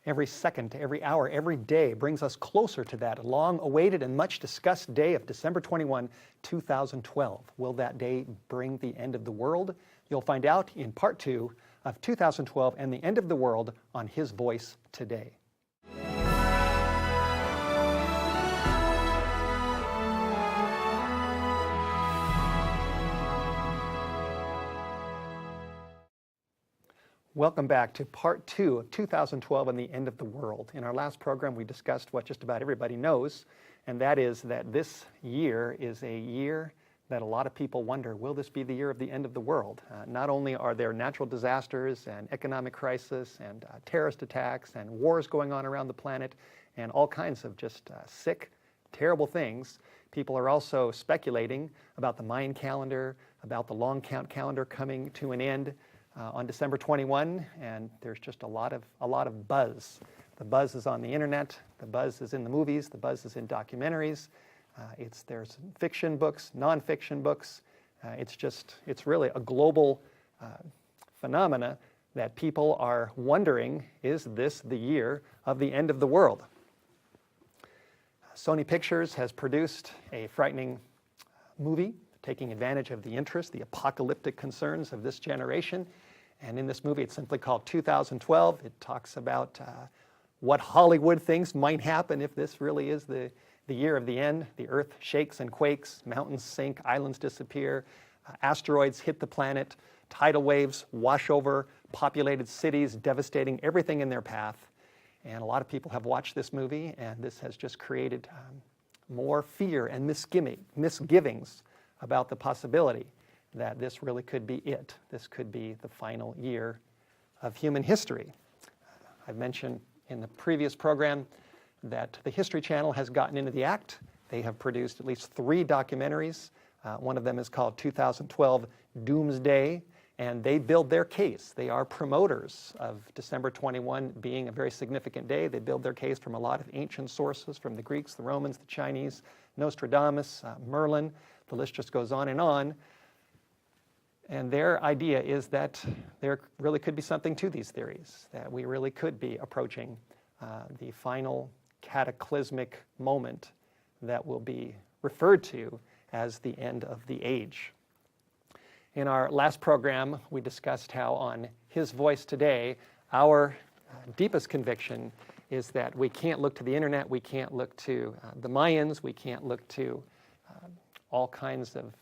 Every second, every hour, every day brings us closer to that long-awaited and much-discussed day of December 21, 2012. Will that day bring the end of the world? You'll find out in part 2 of 2012 and the end of the world on His Voice Today. Welcome back to part 2 of 2012 and the end of the world. In our last program, we discussed what just about everybody knows, and that is that this year is a year that a lot of people wonder, will this be the year of the end of the world? Not only are there natural disasters and economic crisis and terrorist attacks and wars going on around the planet and all kinds of just sick, terrible things, people are also speculating about the Mayan calendar, about the long count calendar coming to an end on December 21, and there's just a lot of buzz. The buzz is on the internet, the buzz is in the movies, the buzz is in documentaries. There's fiction books, nonfiction books. It's really a global phenomena that people are wondering, is this the year of the end of the world? Sony Pictures has produced a frightening movie taking advantage of the interest, the apocalyptic concerns of this generation. And in this movie, it's simply called 2012. It talks about what Hollywood thinks might happen if this really is the year of the end. The earth shakes and quakes, mountains sink, islands disappear, asteroids hit the planet, tidal waves wash over populated cities, devastating everything in their path. And a lot of people have watched this movie, and this has just created more fear and misgivings about the possibility that this really could be it. This could be the final year of human history. I've mentioned in the previous program that the History Channel has gotten into the act. They have produced at least 3 documentaries. One of them is called 2012 Doomsday, and they build their case. They are promoters of December 21 being a very significant day. They build their case from a lot of ancient sources, from the Greeks, the Romans, the Chinese, Nostradamus, Merlin. The list just goes on. And their idea is that there really could be something to these theories, that we really could be approaching the final cataclysmic moment that will be referred to as the end of the age. In our last program, we discussed how on His Voice Today, our deepest conviction is that we can't look to the internet, we can't look to the Mayans, we can't look to all kinds of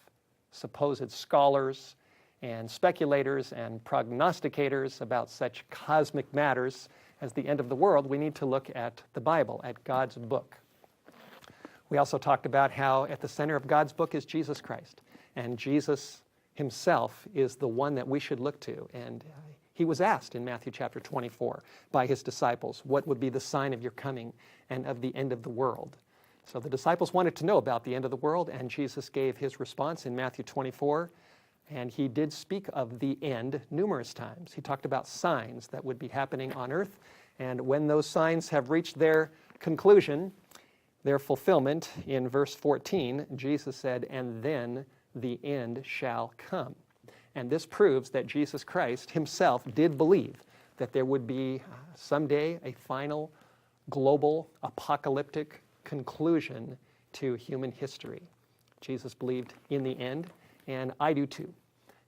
supposed scholars and speculators and prognosticators about such cosmic matters as the end of the world. We need to look at the Bible, at God's book. We also talked about how at the center of God's book is Jesus Christ, and Jesus Himself is the one that we should look to. And He was asked in Matthew chapter 24 by His disciples, what would be the sign of your coming and of the end of the world? So the disciples wanted to know about the end of the world, and Jesus gave His response in Matthew 24. And He did speak of the end numerous times. He talked about signs that would be happening on earth. And when those signs have reached their conclusion, their fulfillment, in verse 14, Jesus said, "And then the end shall come." And this proves that Jesus Christ Himself did believe that there would be someday a final global apocalyptic conclusion to human history. Jesus believed in the end, and I do too.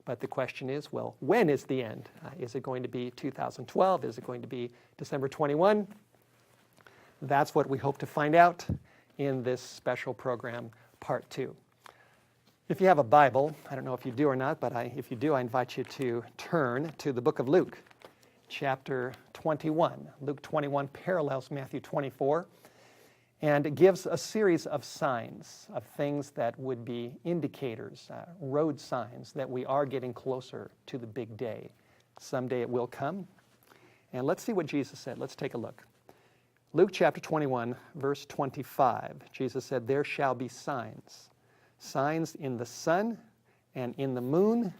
But the question is, well, when is the end? Is it going to be 2012? Is it going to be December 21? That's what we hope to find out in this special program, part 2. If you have a Bible, I don't know if you do or not, but if you do, I invite you to turn to the book of Luke, chapter 21. Luke 21 parallels Matthew 24. And it gives a series of signs, of things that would be indicators, road signs that we are getting closer to the big day. Someday it will come. And let's see what Jesus said. Let's take a look. Luke chapter 21, verse 25. Jesus said, "There shall be signs, signs in the sun and in the moon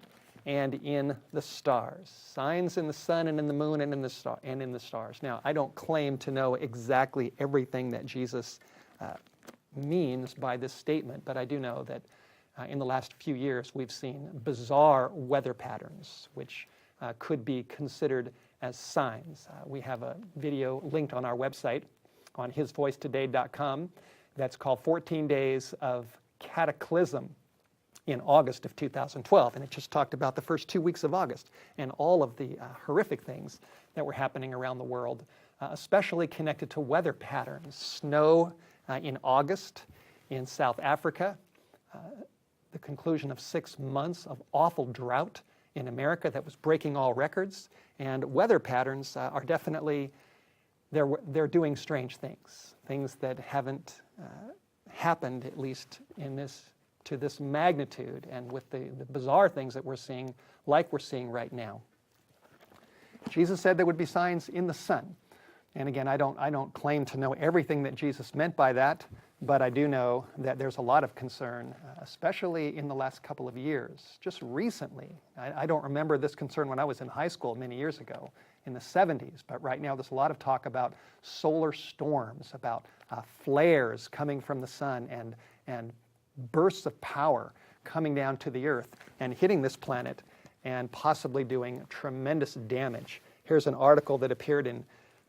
and in the stars." Signs in the sun and in the moon and in the stars. Now, I don't claim to know exactly everything that Jesus means by this statement, but I do know that in the last few years we've seen bizarre weather patterns, which could be considered as signs. We have a video linked on our website on hisvoicetoday.com that's called 14 Days of Cataclysm in August of 2012. And it just talked about the first 2 weeks of August and all of the horrific things that were happening around the world, especially connected to weather patterns. Snow in August in South Africa, the conclusion of 6 months of awful drought in America that was breaking all records. And weather patterns are definitely, they're doing strange things, things that haven't happened, at least to this magnitude, and with the bizarre things that we're seeing, like we're seeing right now. Jesus said there would be signs in the sun. And again, I don't claim to know everything that Jesus meant by that, but I do know that there's a lot of concern, especially in the last couple of years. Just recently, I don't remember this concern when I was in high school many years ago, in the 70s, but right now there's a lot of talk about solar storms, about flares coming from the sun, and bursts of power coming down to the earth and hitting this planet and possibly doing tremendous damage. Here's an article that appeared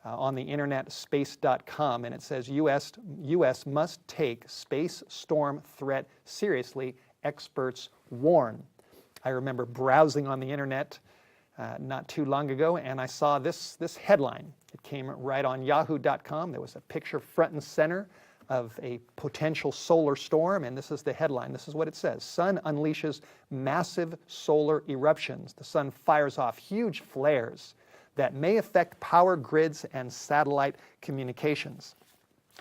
on the internet, space.com, and it says, U.S. must take space storm threat seriously, experts warn. I remember browsing on the internet not too long ago, and I saw this headline. It came right on yahoo.com. There was a picture front and center of a potential solar storm, and this is the headline. This is what it says. Sun unleashes massive solar eruptions. The sun fires off huge flares that may affect power grids and satellite communications.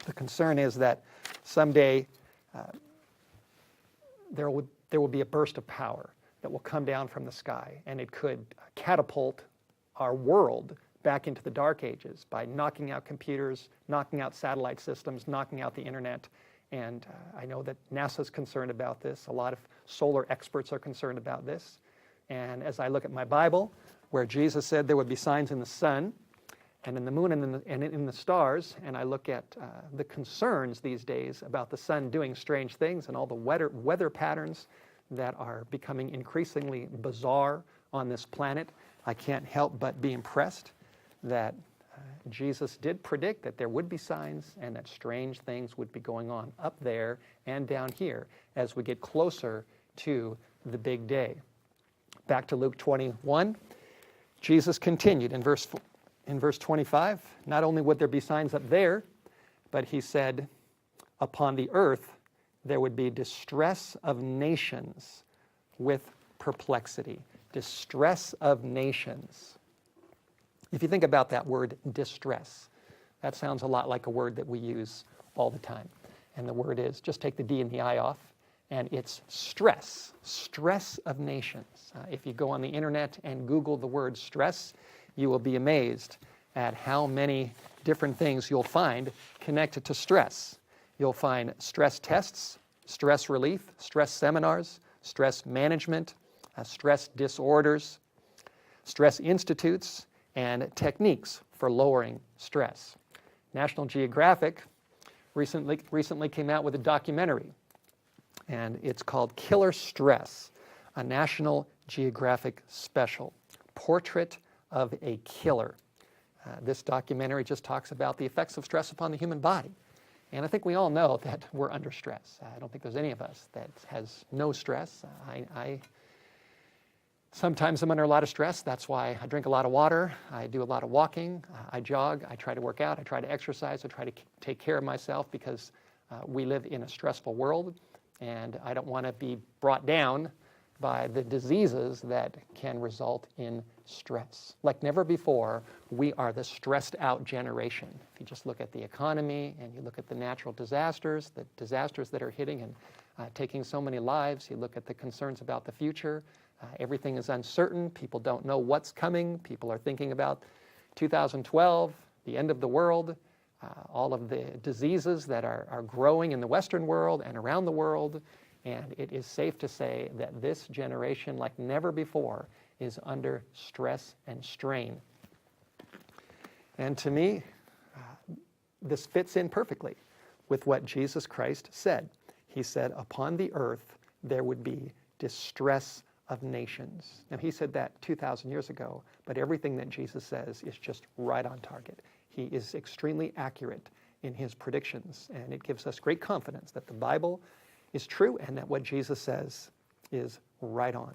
The concern is that someday there will be a burst of power that will come down from the sky, and it could catapult our world back into the dark ages by knocking out computers, knocking out satellite systems, knocking out the internet. And I know that NASA's concerned about this. A lot of solar experts are concerned about this. And as I look at my Bible, where Jesus said there would be signs in the sun and in the moon and in the stars, and I look at the concerns these days about the sun doing strange things and all the weather patterns that are becoming increasingly bizarre on this planet, I can't help but be impressed that Jesus did predict that there would be signs and that strange things would be going on up there and down here as we get closer to the big day. Back to Luke 21, Jesus continued in verse 25, not only would there be signs up there, but he said, upon the earth there would be distress of nations with perplexity. Distress of nations. If you think about that word distress, that sounds a lot like a word that we use all the time. And the word is, just take the D and the I off, and it's stress, stress of nations. If you go on the internet and Google the word stress, you will be amazed at how many different things you'll find connected to stress. You'll find stress tests, stress relief, stress seminars, stress management, stress disorders, stress institutes, and techniques for lowering stress. National Geographic recently came out with a documentary, and it's called Killer Stress, a National Geographic special, Portrait of a Killer. This documentary just talks about the effects of stress upon the human body. And I think we all know that we're under stress. I don't think there's any of us that has no stress. I sometimes I'm under a lot of stress. That's why I drink a lot of water. I do a lot of walking. I jog. I try to work out. I try to exercise. I try to take care of myself because we live in a stressful world, and I don't want to be brought down by the diseases that can result in stress. Like never before, we are the stressed out generation. If you just look at the economy and you look at the natural disasters, the disasters that are hitting and taking so many lives, you look at the concerns about the future, everything is uncertain. People don't know what's coming. People are thinking about 2012, the end of the world, all of the diseases that are growing in the Western world and around the world. And it is safe to say that this generation, like never before, is under stress and strain. And to me, this fits in perfectly with what Jesus Christ said. He said, upon the earth there would be distress of nations. Now, he said that 2,000 years ago, but everything that Jesus says is just right on target. He is extremely accurate in his predictions, and it gives us great confidence that the Bible is true and that what Jesus says is right on.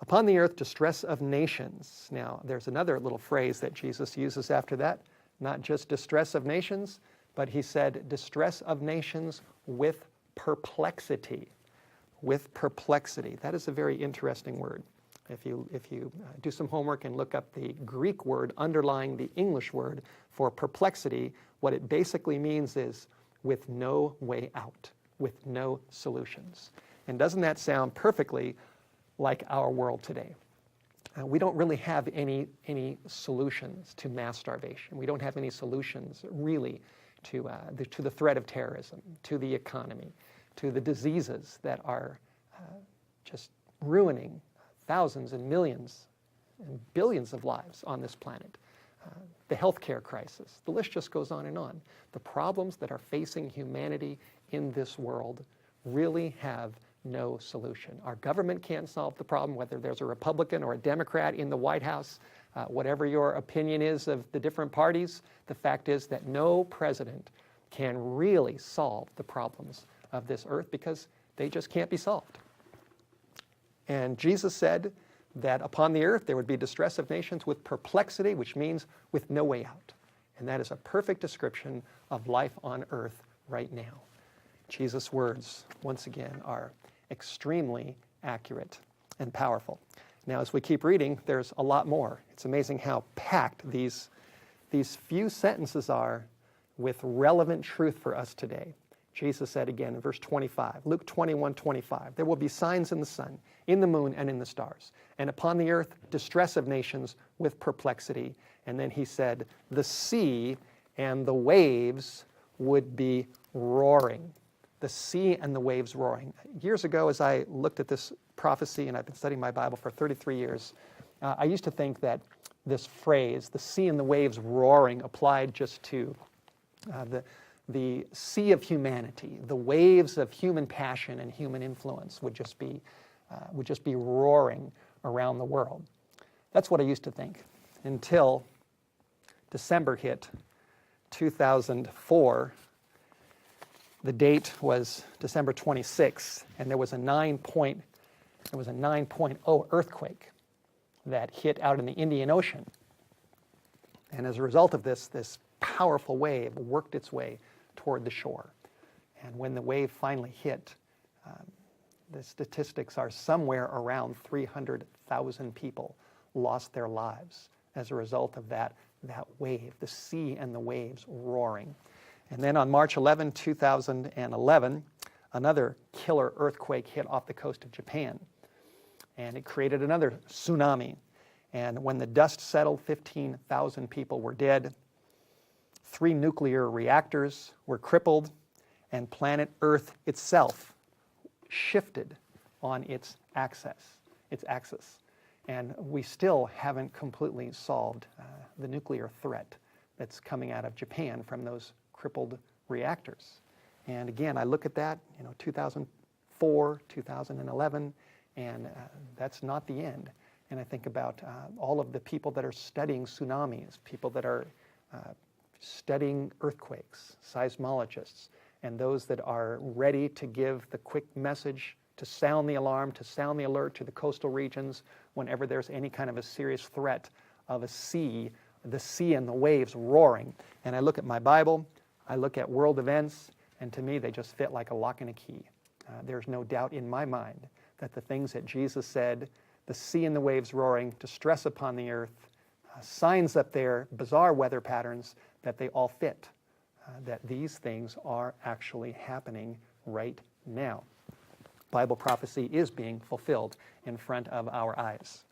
Upon the earth, distress of nations. Now, there's another little phrase that Jesus uses after that, not just distress of nations, but he said distress of nations with perplexity. With perplexity. That is a very interesting word. If you do some homework and look up the Greek word underlying the English word for perplexity, what it basically means is with no way out, with no solutions. And doesn't that sound perfectly like our world today? We don't really have any solutions to mass starvation. We don't have any solutions really to the threat of terrorism, to the economy, to the diseases that are just ruining thousands and millions and billions of lives on this planet. The healthcare crisis, the list just goes on and on. The problems that are facing humanity in this world really have no solution. Our government can't solve the problem, whether there's a Republican or a Democrat in the White House. Whatever your opinion is of the different parties, the fact is that no president can really solve the problems of this earth because they just can't be solved. And Jesus said that upon the earth there would be distress of nations with perplexity, which means with no way out. And that is a perfect description of life on earth right now. Jesus' words, once again, are extremely accurate and powerful. Now, as we keep reading, there's a lot more. It's amazing how packed these few sentences are with relevant truth for us today. Jesus said again in verse 25, Luke 21:25, there will be signs in the sun, in the moon, and in the stars, and upon the earth distress of nations with perplexity. And then he said, the sea and the waves would be roaring. The sea and the waves roaring. Years ago, as I looked at this prophecy, and I've been studying my Bible for 33 years, I used to think that this phrase, the sea and the waves roaring, applied just to the sea of humanity. The waves of human passion and human influence would just be roaring around the world. That's what I used to think until December hit 2004. The date was December 26th, and there was a 9.0 earthquake that hit out in the Indian Ocean. And as a result of this powerful wave worked its way toward the shore. And when the wave finally hit, the statistics are somewhere around 300,000 people lost their lives as a result of that wave, the sea and the waves roaring. And then on March 11, 2011, another killer earthquake hit off the coast of Japan. And it created another tsunami. And when the dust settled, 15,000 people were dead. 3 nuclear reactors were crippled, and planet Earth itself shifted on its axis. And we still haven't completely solved the nuclear threat that's coming out of Japan from those crippled reactors. And again, I look at that, 2004, 2011, and that's not the end. And I think about all of the people that are studying tsunamis, people that are studying earthquakes, seismologists, and those that are ready to give the quick message, to sound the alarm, to sound the alert to the coastal regions whenever there's any kind of a serious threat of the sea and the waves roaring. And I look at my Bible, I look at world events, and to me they just fit like a lock and a key. There's no doubt in my mind that the things that Jesus said, the sea and the waves roaring, distress upon the earth, signs up there, bizarre weather patterns, that they all fit, that these things are actually happening right now. Bible prophecy is being fulfilled in front of our eyes.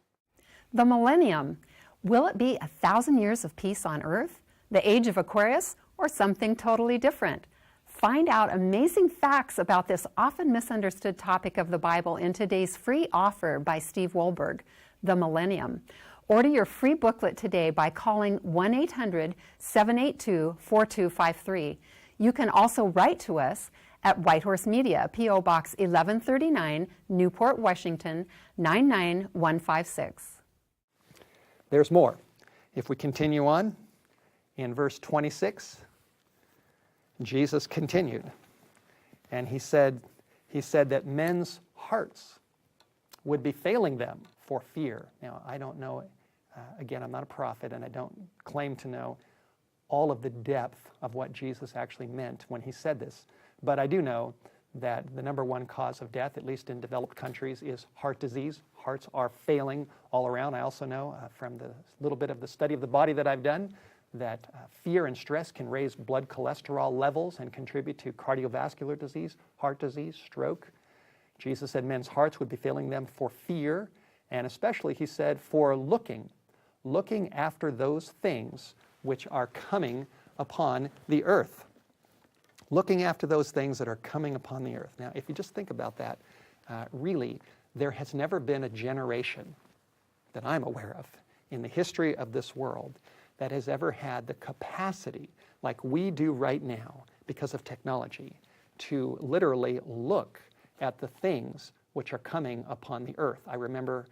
The millennium. Will it be 1,000 years of peace on earth, the age of Aquarius, or something totally different? Find out amazing facts about this often misunderstood topic of the Bible in today's free offer by Steve Wohlberg, The Millennium. Order your free booklet today by calling 1-800-782-4253. You can also write to us at Whitehorse Media, P.O. Box 1139, Newport, Washington, 99156. There's more. If we continue on, in verse 26, Jesus continued, and he said that men's hearts would be failing them for fear. Now, I don't know, again, I'm not a prophet, and I don't claim to know all of the depth of what Jesus actually meant when he said this, but I do know that the number one cause of death, at least in developed countries, is heart disease. Hearts are failing all around. I also know from the little bit of the study of the body that I've done that fear and stress can raise blood cholesterol levels and contribute to cardiovascular disease, heart disease, stroke. Jesus said men's hearts would be failing them for fear, and especially, he said, for looking after those things which are coming upon the earth. Looking after those things that are coming upon the earth. Now, if you just think about that, really, there has never been a generation that I'm aware of in the history of this world that has ever had the capacity, like we do right now because of technology, to literally look at the things which are coming upon the earth. I remember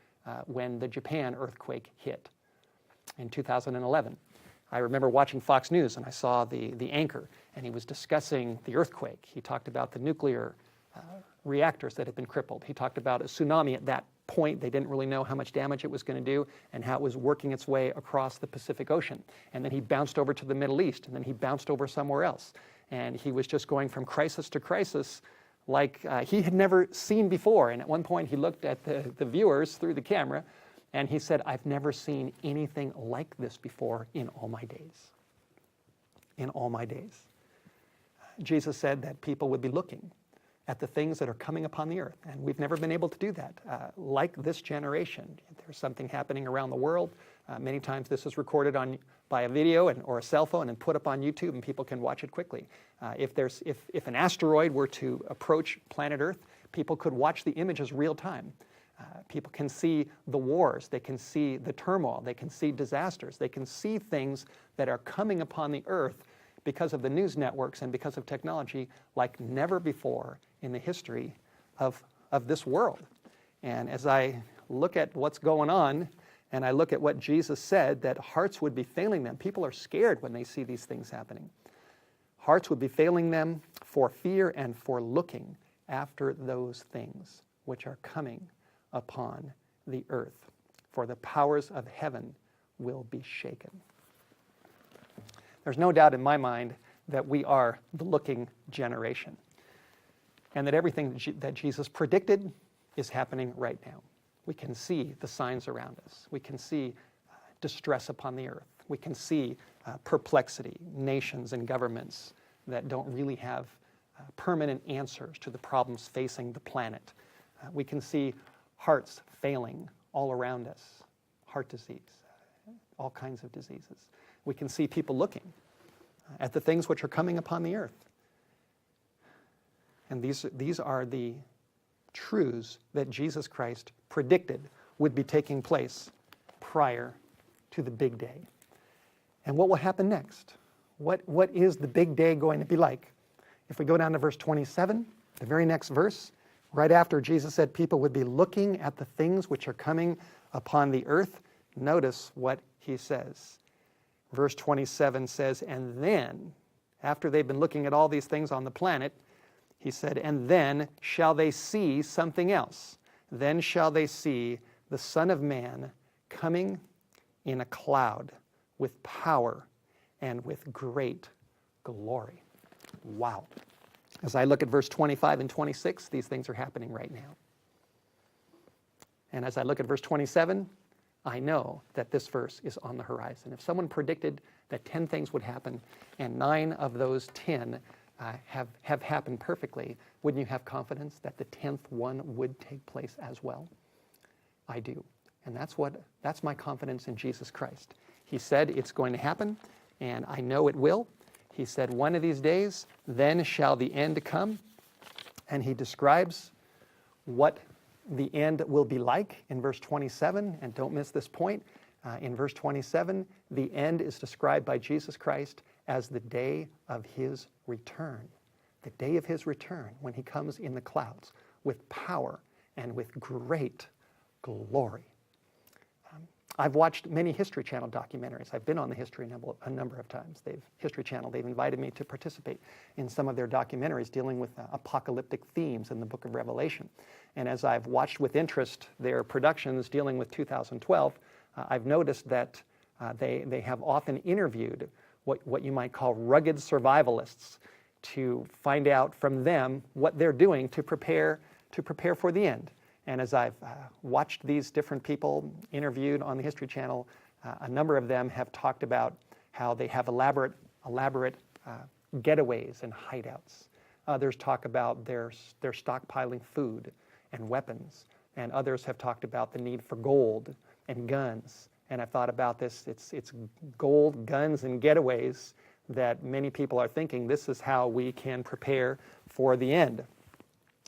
when the Japan earthquake hit in 2011. I remember watching Fox News, and I saw the anchor, and he was discussing the earthquake. He talked about the nuclear reactors that had been crippled. He talked about a tsunami at that point. They didn't really know how much damage it was going to do and how it was working its way across the Pacific Ocean. And then he bounced over to the Middle East, and then he bounced over somewhere else. And he was just going from crisis to crisis like he had never seen before. And at one point, he looked at the viewers through the camera, and he said, "I've never seen anything like this before in all my days." In all my days. Jesus said that people would be looking at the things that are coming upon the earth, and we've never been able to do that. Like this generation, there's something happening around the world. Many times this is recorded by a video or a cell phone and put up on YouTube, and people can watch it quickly. If an asteroid were to approach planet Earth, people could watch the images real time. People can see the wars, they can see the turmoil, they can see disasters, they can see things that are coming upon the earth because of the news networks and because of technology like never before in the history of this world. And as I look at what's going on, and I look at what Jesus said, that hearts would be failing them. People are scared when they see these things happening. Hearts would be failing them for fear and for looking after those things which are coming upon the earth. For the powers of heaven will be shaken. There's no doubt in my mind that we are the looking generation, and that everything that Jesus predicted is happening right now. We can see the signs around us. We can see distress upon the earth. We can see perplexity, nations and governments that don't really have permanent answers to the problems facing the planet. We can see hearts failing all around us, heart disease, all kinds of diseases. We can see people looking at the things which are coming upon the earth. And these are the truths that Jesus Christ predicted would be taking place prior to the big day. And what will happen next? What is the big day going to be like? If we go down to verse 27, the very next verse, right after Jesus said people would be looking at the things which are coming upon the earth, notice what he says. Verse 27 says, and then, after they've been looking at all these things on the planet, he said, and then shall they see something else. Then shall they see the Son of Man coming in a cloud with power and with great glory. Wow. As I look at verse 25 and 26, these things are happening right now. And as I look at verse 27, I know that this verse is on the horizon. If someone predicted that 10 things would happen and 9 of those 10 have happened perfectly, wouldn't you have confidence that the 10th one would take place as well? I do. And that's my confidence in Jesus Christ. He said it's going to happen, and I know it will. He said, one of these days, then shall the end come. And he describes what the end will be like in verse 27. And don't miss this point. In verse 27, the end is described by Jesus Christ as the day of his return. the day of his return, when he comes in the clouds with power and with great glory. I've watched many History Channel documentaries. I've been on the History Channel a number of times. They've invited me to participate in some of their documentaries dealing with apocalyptic themes in the book of Revelation. And as I've watched with interest their productions dealing with 2012, I've noticed that they have often interviewed what you might call rugged survivalists to find out from them what they're doing to prepare for the end. And as I've watched these different people interviewed on the History Channel, a number of them have talked about how they have elaborate getaways and hideouts. Others talk about their stockpiling food and weapons. And others have talked about the need for gold and guns. And I've thought about this, it's gold, guns, and getaways that many people are thinking this is how we can prepare for the end.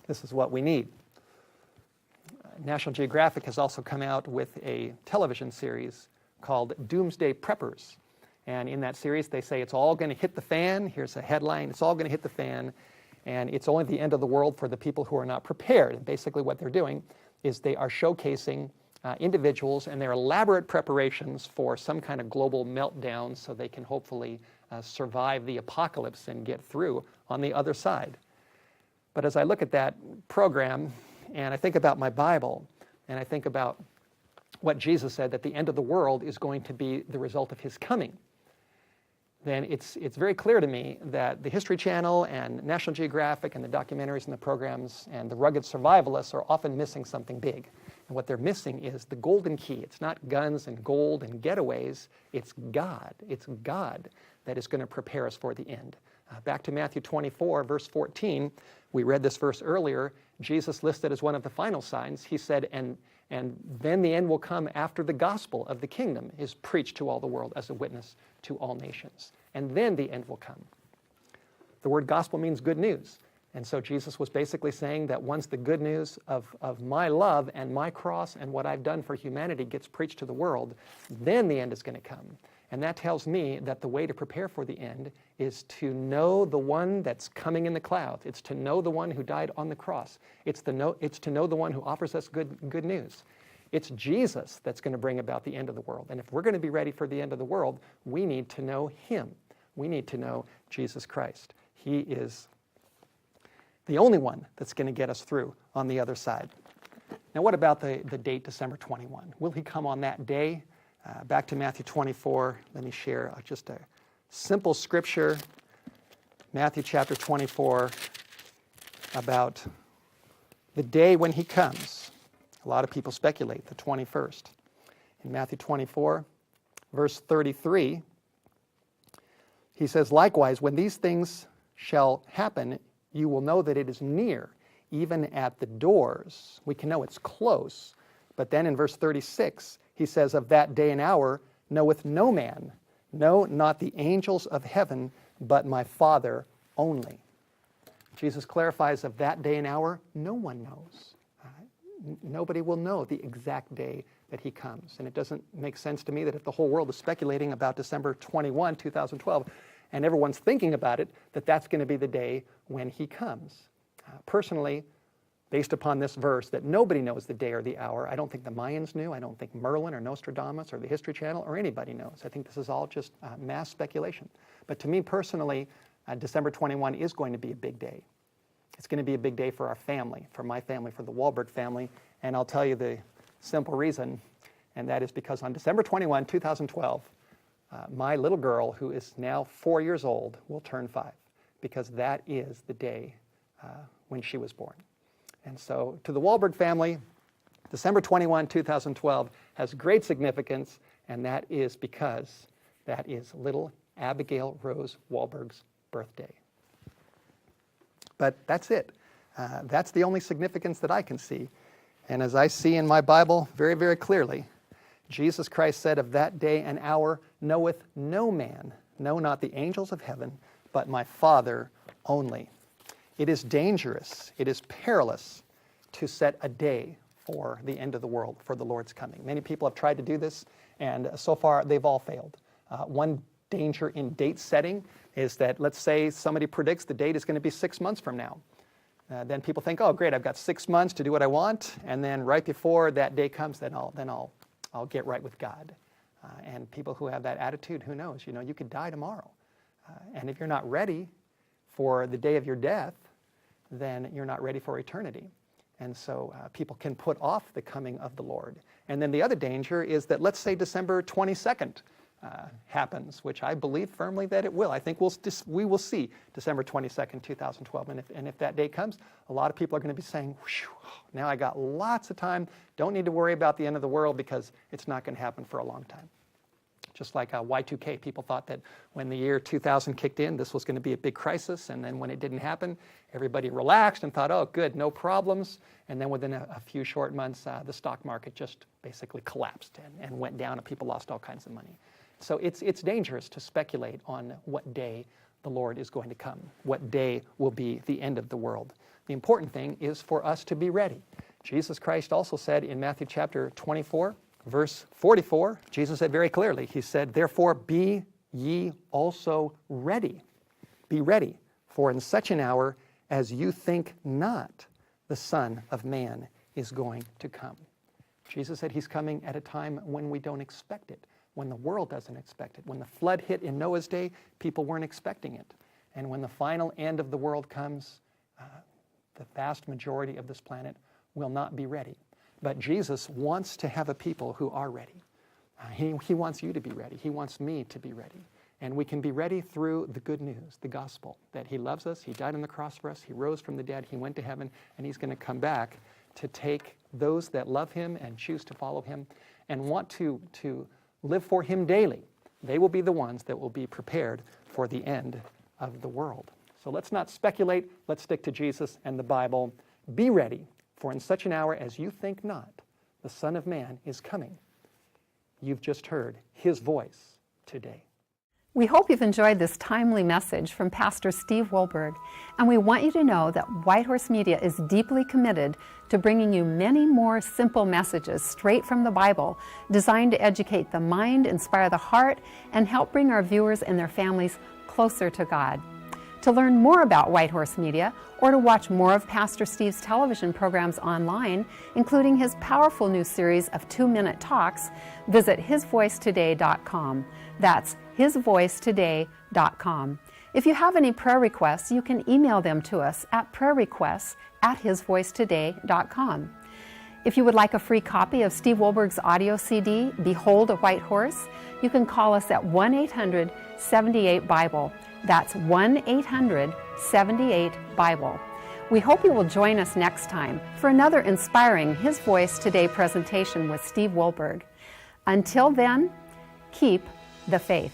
This is what we need. National Geographic has also come out with a television series called Doomsday Preppers. And in that series, they say it's all going to hit the fan. Here's a headline, it's all going to hit the fan. And it's only the end of the world for the people who are not prepared. And basically what they're doing is they are showcasing individuals and their elaborate preparations for some kind of global meltdown so they can hopefully survive the apocalypse and get through on the other side. But as I look at that program, and I think about my Bible, and I think about what Jesus said, that the end of the world is going to be the result of his coming, then it's very clear to me that the History Channel and National Geographic and the documentaries and the programs and the rugged survivalists are often missing something big. And what they're missing is the golden key. It's not guns and gold and getaways. It's God. It's God that is going to prepare us for the end. Back to Matthew 24, verse 14, we read this verse earlier. Jesus listed as one of the final signs. He said, and then the end will come after the gospel of the kingdom is preached to all the world as a witness to all nations. And then the end will come. The word gospel means good news. And so Jesus was basically saying that once the good news of my love and my cross and what I've done for humanity gets preached to the world, then the end is going to come. And that tells me that the way to prepare for the end is to know the one that's coming in the clouds. It's to know the one who died on the cross. It's to know the one who offers us good news. It's Jesus that's going to bring about the end of the world. And if we're going to be ready for the end of the world, we need to know him. We need to know Jesus Christ. He is the only one that's going to get us through on the other side. Now, what about the date December 21? Will he come on that day? Back to Matthew 24, let me share just a simple scripture, Matthew chapter 24, about the day when he comes. A lot of people speculate, the 21st. In Matthew 24, verse 33, he says, likewise, when these things shall happen, you will know that it is near, even at the doors. We can know it's close. But then in verse 36, he says, of that day and hour knoweth no man, no, not the angels of heaven, but my Father only. Jesus clarifies of that day and hour, no one knows. Nobody will know the exact day that he comes. And it doesn't make sense to me that if the whole world is speculating about December 21, 2012, and everyone's thinking about it, that's going to be the day when he comes. Personally, based upon this verse, that nobody knows the day or the hour. I don't think the Mayans knew. I don't think Merlin or Nostradamus or the History Channel or anybody knows. I think this is all just mass speculation. But to me personally, December 21 is going to be a big day. It's going to be a big day for our family, for my family, for the Wohlberg family. And I'll tell you the simple reason, and that is because on December 21, 2012, my little girl, who is now 4 years old, will turn 5, because that is the day when she was born. And so to the Wohlberg family, December 21, 2012 has great significance, and that is because that is little Abigail Rose Wohlberg's birthday. But that's it. That's the only significance that I can see. And as I see in my Bible very, very clearly, Jesus Christ said, of that day and hour knoweth no man, no, not the angels of heaven, but my Father only. It is dangerous, it is perilous to set a day for the end of the world, for the Lord's coming. Many people have tried to do this, and so far they've all failed. One danger in date setting is that, let's say somebody predicts the date is going to be 6 months from now. Then people think, oh great, I've got 6 months to do what I want, and then right before that day comes, then I'll get right with God. And people who have that attitude, who knows, you could die tomorrow. And if you're not ready for the day of your death, then you're not ready for eternity. And so people can put off the coming of the Lord. And then the other danger is that, let's say December 22nd happens, which I believe firmly that it will. I think we will see December 22nd, 2012. And if that day comes, a lot of people are going to be saying, now I got lots of time, don't need to worry about the end of the world because it's not going to happen for a long time. Just like Y2K, people thought that when the year 2000 kicked in, this was going to be a big crisis, and then when it didn't happen, everybody relaxed and thought, oh good, no problems, and then within a few short months, the stock market just basically collapsed and went down, and people lost all kinds of money. So it's dangerous to speculate on what day the Lord is going to come, what day will be the end of the world. The important thing is for us to be ready. Jesus Christ also said in Matthew chapter 24, verse 44, Jesus said very clearly, he said, therefore be ye also ready. Be ready, for in such an hour as you think not, the Son of Man is going to come. Jesus said he's coming at a time when we don't expect it, when the world doesn't expect it. When the flood hit in Noah's day, people weren't expecting it. And when the final end of the world comes, the vast majority of this planet will not be ready. But Jesus wants to have a people who are ready. He wants you to be ready. He wants me to be ready. And we can be ready through the good news, the gospel, that he loves us, he died on the cross for us, he rose from the dead, he went to heaven, and he's going to come back to take those that love him and choose to follow him and want to live for him daily. They will be the ones that will be prepared for the end of the world. So let's not speculate. Let's stick to Jesus and the Bible. Be ready, for in such an hour as you think not, the Son of Man is coming. You've just heard his voice today. We hope you've enjoyed this timely message from Pastor Steve Wohlberg, and we want you to know that Whitehorse Media is deeply committed to bringing you many more simple messages straight from the Bible, designed to educate the mind, inspire the heart, and help bring our viewers and their families closer to God. To learn more about Whitehorse Media, or to watch more of Pastor Steve's television programs online, including his powerful new series of 2-minute talks, visit hisvoicetoday.com. That's hisvoicetoday.com. If you have any prayer requests, you can email them to us at prayerrequests@hisvoicetoday.com. If you would like a free copy of Steve Wohlberg's audio CD, Behold a White Horse, you can call us at 1-800-78-BIBLE. That's 1-800-78-BIBLE. We hope you will join us next time for another inspiring His Voice Today presentation with Steve Wohlberg. Until then, keep the faith.